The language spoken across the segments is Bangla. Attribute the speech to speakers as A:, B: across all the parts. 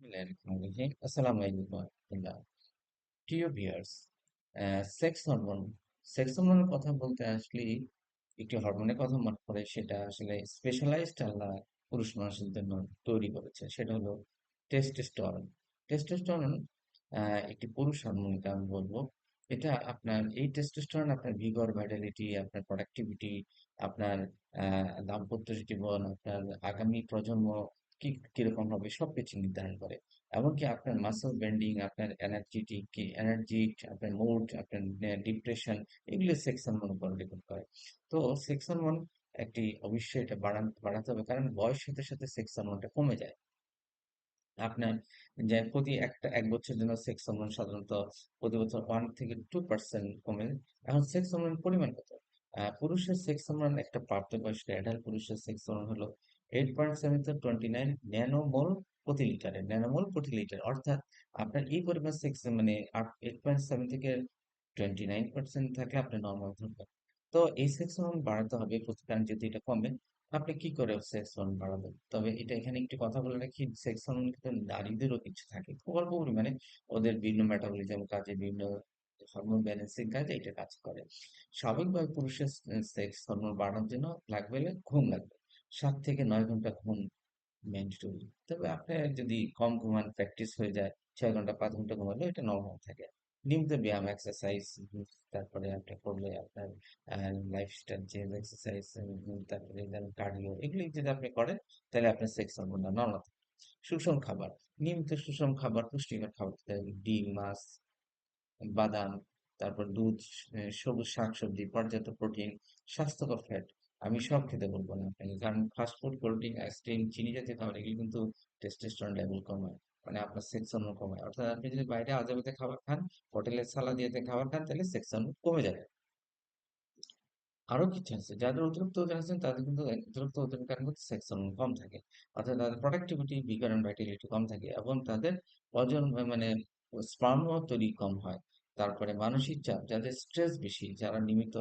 A: আসসালামু আলাইকুম রহমতুল্লাহ। প্রিয় ভিউয়ার্স, সেক্স হরমোনের কথা বলতে আসলে একটি হরমোনের কথা মনে পড়ে, সেটা আসলে স্পেশালাইজড আল্লাহ পুরুষ মানুষের জন্য তৈরি করেছে, সেটা হলো টেস্টোস্টেরন। টেস্টোস্টেরন একটি পুরুষ হরমোন, এটা আমি বলবো। এটা আপনার এই টেস্টোস্টেরন আপনার ভিগর, ভাইটালিটি, আপনার প্রোডাক্টিভিটি, আপনার দাম্পত্য জীবন, আপনার আগামী প্রজন্ম কি কিরকম হবে সবকিছু নির্ধারণ করে। এমনকি আপনার মাসল বেন্ডিং, আপনার এনার্জি, আপনার মুড, আপনার ডিপ্রেশন, এগুলো সেক্স হরমোন উপর ডিপেন্ড করে। তো সেক্স হরমোন অবশ্যই এটা বাড়াতে হবে, কারণ বয়সের সাথে সাথে সেক্স হরমোনটা কমে যায়। আপনার যে প্রতি এক বছরের জন্য সেক্স হরমোন সাধারণত প্রতি বছর 1 থেকে 2% কমে। এখন সেক্স হরমোনের পরিমাণ কত? পুরুষের সেক্স হরমোন, একটা প্রাপ্তবয়স্ক অ্যাডাল্ট পুরুষের সেক্স হরমোন হলো 8.7 to 29 ন্যানোমোল প্রতি লিটারে, ন্যানোমোল প্রতি লিটার। অর্থাৎ আপনার এই পরিমাণ সেক্স মানে 8.7 থেকে 29% থাকলে আপনি নর্মাল ধরবেন। তো এই সেক্স হরমোন বাড়াতে হবে প্রতিকার। যদি এটা কমে, আপনি কি করে সেক্স হরমোন বাড়াবেন? তবে এটা এখানে একটি কথা বলে রাখি, সেক্স হরমোন কিন্তু নারীদেরও কিছু থাকে, খুব অল্প পরিমাণে। ওদের বিভিন্ন মেটাবলিজম কাজে, বিভিন্ন হরমোন ব্যালেন্সিং কাজে এটা কাজ করে। স্বাভাবিকভাবে পুরুষের সেক্স হরমোন বাড়ানোর জন্য লাগবে হলে ঘুম লাগবে। 7 থেকে 9 ঘন্টা ঘুম ম্যান্ডেটরি। তবে আপনার যদি কম ঘুমান, প্র্যাকটিস হয়ে যায়, 6 ঘন্টা 5 ঘন্টা ঘুমালে এটা নর্মাল থাকে। নিয়মিত ব্যায়াম, এক্সারসাইজ, তারপরে আপনি করলে আপনার লাইফস্টাইল চেঞ্জ, এক্সারসাইজ, তারপরে যেমন কার্ডিও, এগুলি যদি আপনি করেন, তাহলে আপনার সেক্স হরমোনটা নর্মাল থাকে। সুষম খাবার, নিয়মিত সুষম খাবার, পুষ্টিকর খাবার খেতে হবে। ডিম, মাছ, বাদাম, তারপর দুধ, সবুজ শাকসবজি, পর্যাপ্ত প্রোটিন, স্বাস্থ্যকর ফ্যাট। আমি সব খেতে বলবো না আপনাকে, কারণ ফাস্টফুড, কোল্ড ড্রিঙ্ক, আইসক্রিম, চিনি জাতীয় খাবার এগুলো কিন্তু টেস্টোস্টেরন লেভেল কমায়, মানে আপনার সেক্স হরমোন কমায়। অর্থাৎ আপনি যদি বাইরে আজেবাজে খাবার খান, হোটেলের সালাদ জাতীয় খাবার খান, তাহলে সেক্স হরমোন কমে যাবে। আরো কিছু আছে, যাদের অতিরিক্ত ওজন আছে তাদের কিন্তু অতিরিক্ত ওজনের কারণে কিন্তু সেক্স হরমোন কম থাকে। অর্থাৎ তাদের প্রোডাক্টিভিটি, ভিগর এন্ড ভাইটালিটি কম থাকে, এবং তাদের ওজন মানে স্পার্ম তৈরি কম হয়। তারপরে মানসিক চাপ, যাদের স্ট্রেস বেশি, যারা নিয়মিত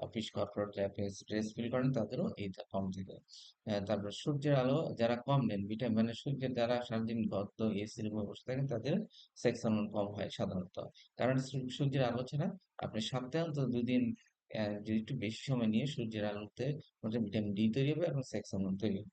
A: অফিস, কর্পোরেট লাইফে স্ট্রেস ফিল করেন, তাদেরও এইটা কম থাকে। তারপর সূর্যের আলো যারা কম নেন, ভিটামিন মানে সূর্যের দ্বারা সারাদিন গদ্দ এসির উপর বসে থাকেন, তাদের সেক্স হরমোন কম হয় সাধারণত। কারণ সূর্যের আলো ছাড়া আপনি সপ্তাহে অন্তত 2 দিন যদি একটু বেশি সময় নিয়ে সূর্যের আলোতে ভিটামিন ডি তৈরি হবে এবং সেক্স হরমোন তৈরি হবে।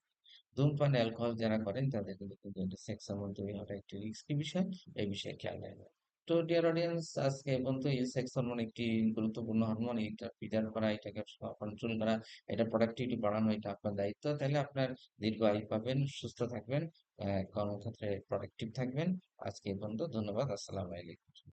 A: ধূমপান, অ্যালকোহল যারা করেন, তাদের কিন্তু সেক্স হরমোন তৈরি হওয়াটা একটি রিস্কি বিষয়। এই বিষয়ে খেয়াল রাখবেন। তো ডিয়ার অডিয়েন্স, আজকে এবং তো এই সেক্স হরমোন একটি গুরুত্বপূর্ণ হরমোন। এটা বিচার করা, এটাকে কন্ট্রোল করা, এটা প্রোডাক্টিভিটি বাড়ানো, এটা আপনার দায়িত্ব। তাহলে আপনার দীর্ঘ আয়ু পাবেন, সুস্থ থাকবেন, কর্মক্ষেত্রে প্রোডাক্টিভ থাকবেন। আজকে এই পর্যন্ত। ধন্যবাদ। আসসালামু আলাইকুম।